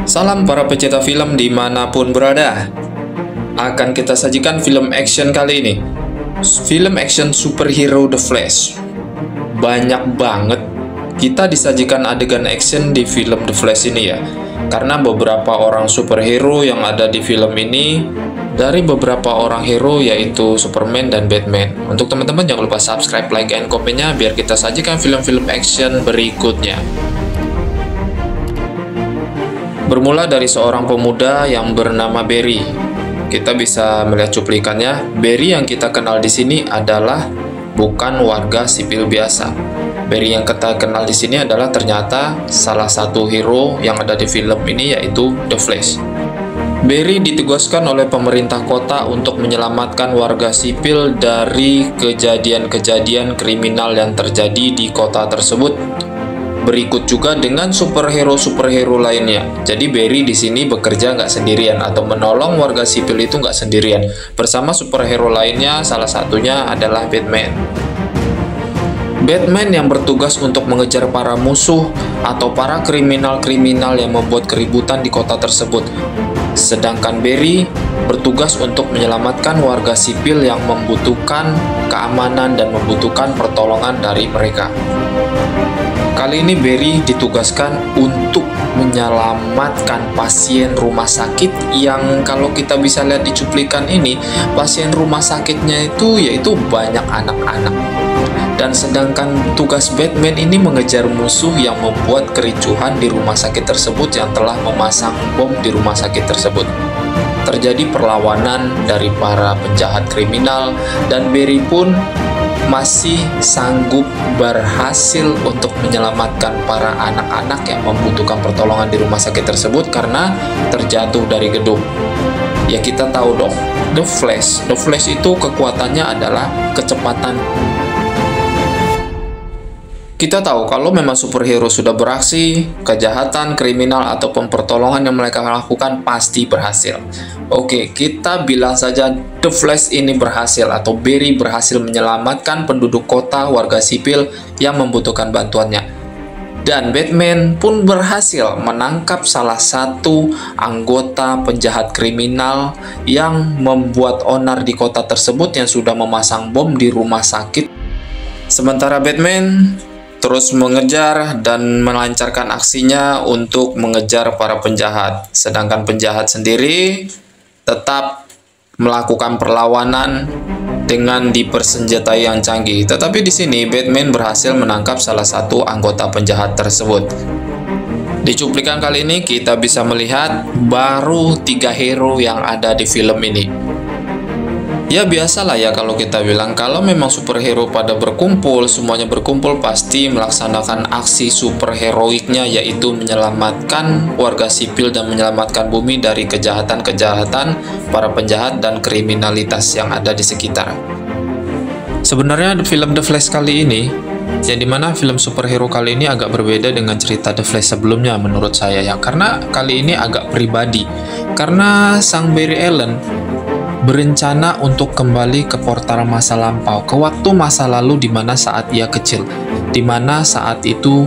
Salam para pecinta film dimanapun berada. Akan kita sajikan film action kali ini. Film action superhero The Flash. Banyak banget kita disajikan adegan action di film The Flash ini ya. Karena beberapa orang superhero yang ada di film ini dari beberapa orang hero yaitu Superman dan Batman. Untuk teman-teman jangan lupa subscribe, like, and komennya biar kita sajikan film-film action berikutnya. Bermula dari seorang pemuda yang bernama Barry. Kita bisa melihat cuplikannya. Barry yang kita kenal di sini adalah bukan warga sipil biasa. Barry yang kita kenal di sini adalah ternyata salah satu hero yang ada di film ini yaitu The Flash. Barry ditugaskan oleh pemerintah kota untuk menyelamatkan warga sipil dari kejadian-kejadian kriminal yang terjadi di kota tersebut. Berikut juga dengan superhero lainnya. Jadi Barry di sini bekerja nggak sendirian atau menolong warga sipil itu nggak sendirian. Bersama superhero lainnya, salah satunya adalah Batman. Batman yang bertugas untuk mengejar para musuh atau para kriminal-kriminal yang membuat keributan di kota tersebut. Sedangkan Barry bertugas untuk menyelamatkan warga sipil yang membutuhkan keamanan dan membutuhkan pertolongan dari mereka. Kali ini Barry ditugaskan untuk menyelamatkan pasien rumah sakit yang kalau kita bisa lihat di cuplikan ini, pasien rumah sakitnya itu yaitu banyak anak-anak. Dan sedangkan tugas Batman ini mengejar musuh yang membuat kericuhan di rumah sakit tersebut yang telah memasang bom di rumah sakit tersebut. Terjadi perlawanan dari para penjahat kriminal dan Barry pun masih sanggup berhasil untuk menyelamatkan para anak-anak yang membutuhkan pertolongan di rumah sakit tersebut karena terjatuh dari gedung. Ya kita tahu dong, The Flash itu kekuatannya adalah kecepatan. Kita tahu kalau memang superhero sudah beraksi, kejahatan, kriminal, ataupun pertolongan yang mereka lakukan pasti berhasil. Oke, kita bilang saja The Flash ini berhasil atau Barry berhasil menyelamatkan penduduk kota, warga sipil yang membutuhkan bantuannya. Dan Batman pun berhasil menangkap salah satu anggota penjahat kriminal yang membuat onar di kota tersebut yang sudah memasang bom di rumah sakit. Sementara Batman terus mengejar dan melancarkan aksinya untuk mengejar para penjahat. Sedangkan penjahat sendiri tetap melakukan perlawanan dengan dipersenjatai yang canggih. Tetapi di sini Batman berhasil menangkap salah satu anggota penjahat tersebut. Di cuplikan kali ini kita bisa melihat baru 3 hero yang ada di film ini. Ya biasalah ya kalau kita bilang kalau memang superhero pada berkumpul, semuanya berkumpul pasti melaksanakan aksi superheroiknya yaitu menyelamatkan warga sipil dan menyelamatkan bumi dari kejahatan-kejahatan para penjahat dan kriminalitas yang ada di sekitar. Sebenarnya film The Flash kali ini, yang dimana film superhero kali ini agak berbeda dengan cerita The Flash sebelumnya menurut saya ya, karena kali ini agak pribadi, karena sang Barry Allen berencana untuk kembali ke portal masa lampau, ke waktu masa lalu di mana saat ia kecil, di mana saat itu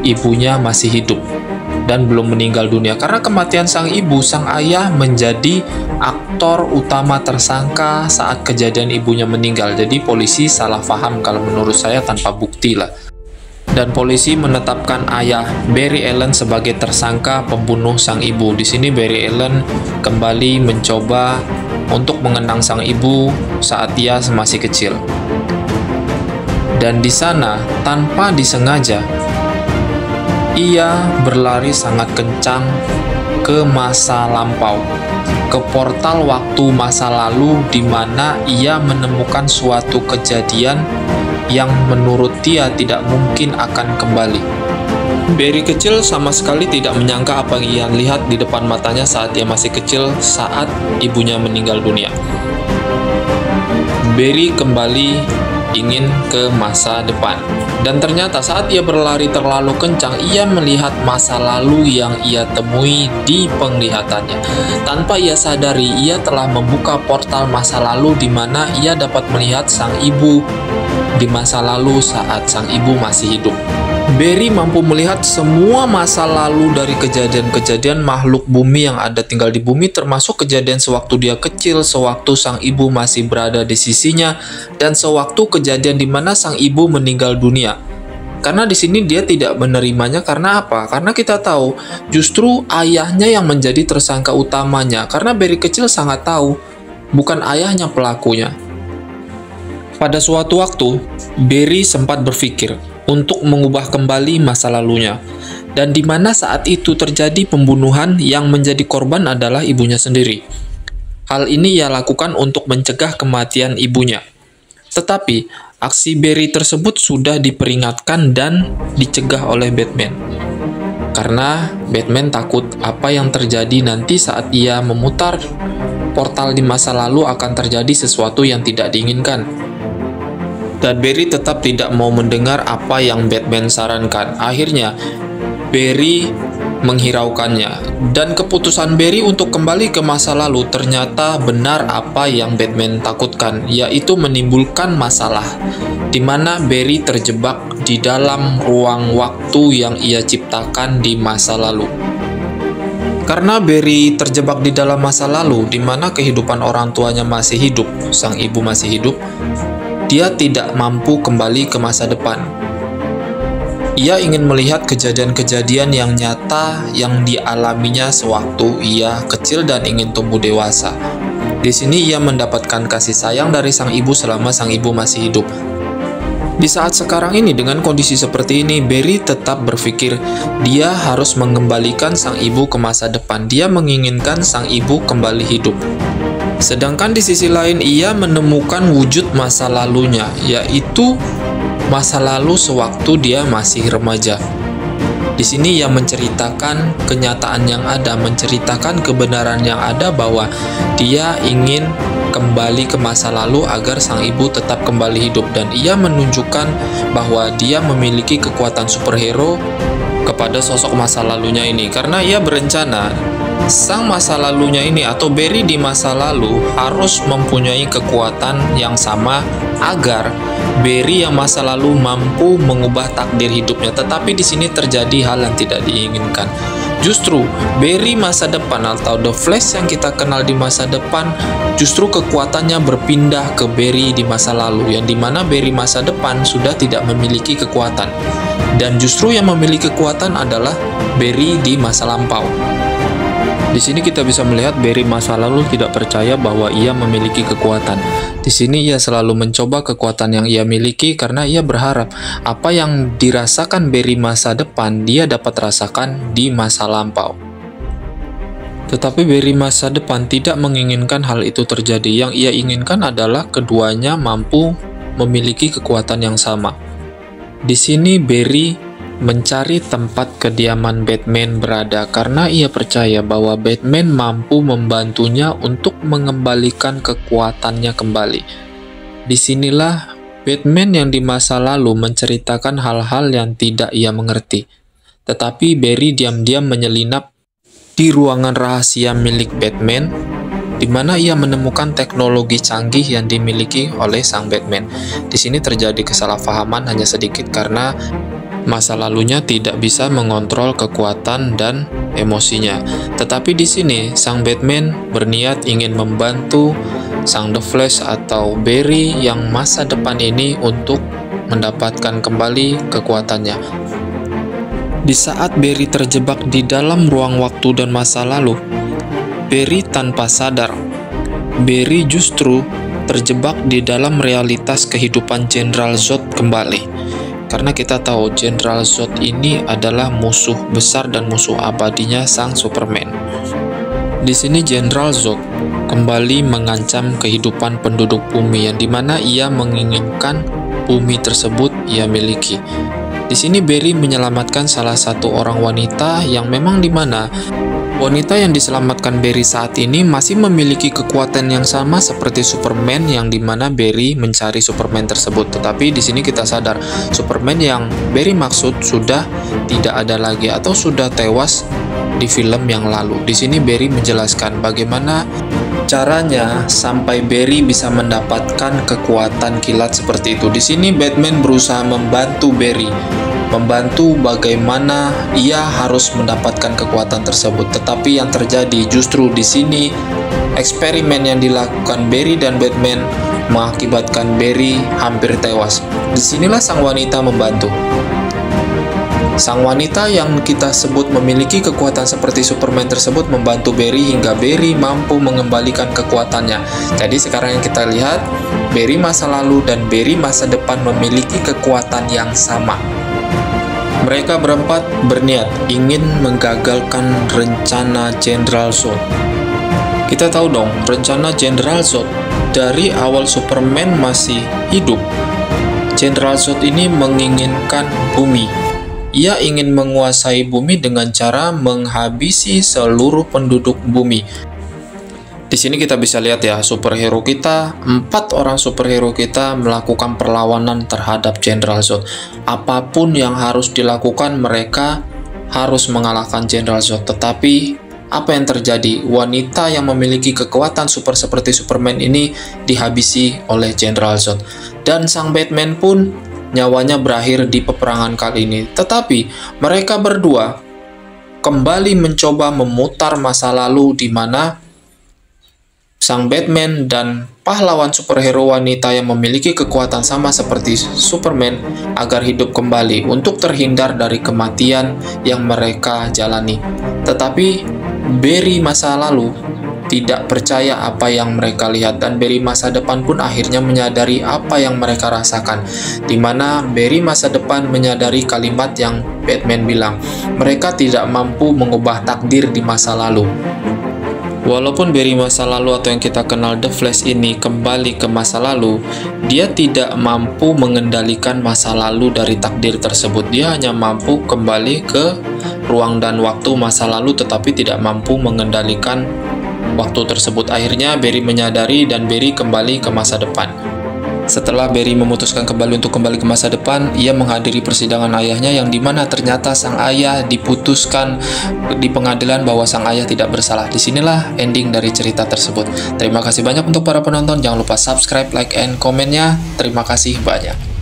ibunya masih hidup dan belum meninggal dunia. Karena kematian sang ibu, sang ayah menjadi aktor utama tersangka saat kejadian ibunya meninggal. Jadi polisi salah paham kalau menurut saya tanpa bukti lah. Dan polisi menetapkan ayah Barry Allen sebagai tersangka pembunuh sang ibu. Di sini Barry Allen kembali mencoba untuk mengenang sang ibu saat ia masih kecil. Dan di sana tanpa disengaja ia berlari sangat kencang ke masa lampau, ke portal waktu masa lalu di mana ia menemukan suatu kejadian yang menurut dia tidak mungkin akan kembali. Barry kecil sama sekali tidak menyangka apa yang ia lihat di depan matanya saat ia masih kecil saat ibunya meninggal dunia. Barry kembali ingin ke masa depan. Dan ternyata saat ia berlari terlalu kencang, ia melihat masa lalu yang ia temui di penglihatannya. Tanpa ia sadari, ia telah membuka portal masa lalu di mana ia dapat melihat sang ibu di masa lalu saat sang ibu masih hidup. Barry mampu melihat semua masa lalu dari kejadian-kejadian makhluk bumi yang ada tinggal di bumi, termasuk kejadian sewaktu dia kecil, sewaktu sang ibu masih berada di sisinya, dan sewaktu kejadian di mana sang ibu meninggal dunia. Karena di sini dia tidak menerimanya karena apa? Karena kita tahu justru ayahnya yang menjadi tersangka utamanya. Karena Barry kecil sangat tahu bukan ayahnya pelakunya. Pada suatu waktu, Barry sempat berpikir untuk mengubah kembali masa lalunya, dan di mana saat itu terjadi pembunuhan yang menjadi korban adalah ibunya sendiri. Hal ini ia lakukan untuk mencegah kematian ibunya. Tetapi, aksi Barry tersebut sudah diperingatkan dan dicegah oleh Batman. Karena Batman takut apa yang terjadi nanti saat ia memutar portal di masa lalu akan terjadi sesuatu yang tidak diinginkan. Dan Barry tetap tidak mau mendengar apa yang Batman sarankan. Akhirnya, Barry menghiraukannya. Dan keputusan Barry untuk kembali ke masa lalu ternyata benar apa yang Batman takutkan, yaitu menimbulkan masalah, di mana Barry terjebak di dalam ruang waktu yang ia ciptakan di masa lalu. Karena Barry terjebak di dalam masa lalu, di mana kehidupan orang tuanya masih hidup, sang ibu masih hidup, dia tidak mampu kembali ke masa depan. Ia ingin melihat kejadian-kejadian yang nyata yang dialaminya sewaktu ia kecil dan ingin tumbuh dewasa. Di sini ia mendapatkan kasih sayang dari sang ibu selama sang ibu masih hidup. Di saat sekarang ini dengan kondisi seperti ini, Barry tetap berpikir dia harus mengembalikan sang ibu ke masa depan. Dia menginginkan sang ibu kembali hidup. Sedangkan di sisi lain ia menemukan wujud masa lalunya, yaitu masa lalu sewaktu dia masih remaja. Di sini ia menceritakan kenyataan yang ada, menceritakan kebenaran yang ada bahwa dia ingin kembali ke masa lalu agar sang ibu tetap kembali hidup, dan ia menunjukkan bahwa dia memiliki kekuatan superhero kepada sosok masa lalunya ini karena ia berencana sang masa lalunya ini atau Barry di masa lalu harus mempunyai kekuatan yang sama agar Barry yang masa lalu mampu mengubah takdir hidupnya. Tetapi di sini terjadi hal yang tidak diinginkan. Justru Barry masa depan atau The Flash yang kita kenal di masa depan, justru kekuatannya berpindah ke Barry di masa lalu, yang dimana Barry masa depan sudah tidak memiliki kekuatan. Dan justru yang memiliki kekuatan adalah Barry di masa lampau. Di sini kita bisa melihat Barry masa lalu tidak percaya bahwa ia memiliki kekuatan. Di sini ia selalu mencoba kekuatan yang ia miliki karena ia berharap apa yang dirasakan Barry masa depan dia dapat rasakan di masa lampau. Tetapi Barry masa depan tidak menginginkan hal itu terjadi. Yang ia inginkan adalah keduanya mampu memiliki kekuatan yang sama. Di sini Barry mencari tempat kediaman Batman berada karena ia percaya bahwa Batman mampu membantunya untuk mengembalikan kekuatannya kembali. Disinilah Batman yang di masa lalu menceritakan hal-hal yang tidak ia mengerti. Tetapi Barry diam-diam menyelinap di ruangan rahasia milik Batman, di mana ia menemukan teknologi canggih yang dimiliki oleh sang Batman. Di sini terjadi kesalahpahaman hanya sedikit karena masa lalunya tidak bisa mengontrol kekuatan dan emosinya. Tetapi di sini sang Batman berniat ingin membantu sang The Flash atau Barry yang masa depan ini untuk mendapatkan kembali kekuatannya. Di saat Barry terjebak di dalam ruang waktu dan masa lalu, Barry tanpa sadar, Barry justru terjebak di dalam realitas kehidupan Jenderal Zod kembali. Karena kita tahu Jenderal Zod ini adalah musuh besar dan musuh abadinya sang Superman. Di sini Jenderal Zod kembali mengancam kehidupan penduduk bumi yang dimana ia menginginkan bumi tersebut ia miliki. Di sini Barry menyelamatkan salah satu orang wanita yang memang dimana wanita yang diselamatkan Barry saat ini masih memiliki kekuatan yang sama seperti Superman yang dimana Barry mencari Superman tersebut. Tetapi di sini kita sadar Superman yang Barry maksud sudah tidak ada lagi atau sudah tewas di film yang lalu. Di sini Barry menjelaskan bagaimana caranya sampai Barry bisa mendapatkan kekuatan kilat seperti itu. Di sini Batman berusaha membantu Barry, membantu bagaimana ia harus mendapatkan kekuatan tersebut. Tetapi yang terjadi justru di sini eksperimen yang dilakukan Barry dan Batman mengakibatkan Barry hampir tewas. Disinilah sang wanita membantu. Sang wanita yang kita sebut memiliki kekuatan seperti Superman tersebut membantu Barry hingga Barry mampu mengembalikan kekuatannya. Jadi sekarang yang kita lihat, Barry masa lalu dan Barry masa depan memiliki kekuatan yang sama. Mereka berempat berniat ingin menggagalkan rencana General Zod. Kita tahu dong, rencana General Zod dari awal Superman masih hidup. General Zod ini menginginkan bumi. Ia ingin menguasai bumi dengan cara menghabisi seluruh penduduk bumi. Di sini kita bisa lihat ya, superhero kita, 4 orang superhero kita melakukan perlawanan terhadap General Zod. Apapun yang harus dilakukan, mereka harus mengalahkan General Zod. Tetapi apa yang terjadi? Wanita yang memiliki kekuatan super seperti Superman ini dihabisi oleh General Zod. Dan sang Batman pun nyawanya berakhir di peperangan kali ini. Tetapi mereka berdua kembali mencoba memutar masa lalu di mana sang Batman dan pahlawan superhero wanita yang memiliki kekuatan sama seperti Superman agar hidup kembali untuk terhindar dari kematian yang mereka jalani. Tetapi Barry masa lalu tidak percaya apa yang mereka lihat, dan Barry masa depan pun akhirnya menyadari apa yang mereka rasakan, di mana Barry masa depan menyadari kalimat yang Batman bilang, mereka tidak mampu mengubah takdir di masa lalu. Walaupun Barry masa lalu atau yang kita kenal The Flash ini kembali ke masa lalu, dia tidak mampu mengendalikan masa lalu dari takdir tersebut. Dia hanya mampu kembali ke ruang dan waktu masa lalu, tetapi tidak mampu mengendalikan waktu tersebut. Akhirnya Barry menyadari dan Barry kembali ke masa depan. Setelah Barry memutuskan kembali untuk kembali ke masa depan, ia menghadiri persidangan ayahnya yang dimana ternyata sang ayah diputuskan di pengadilan bahwa sang ayah tidak bersalah. Disinilah ending dari cerita tersebut. Terima kasih banyak untuk para penonton. Jangan lupa subscribe, like, and komennya. Terima kasih banyak.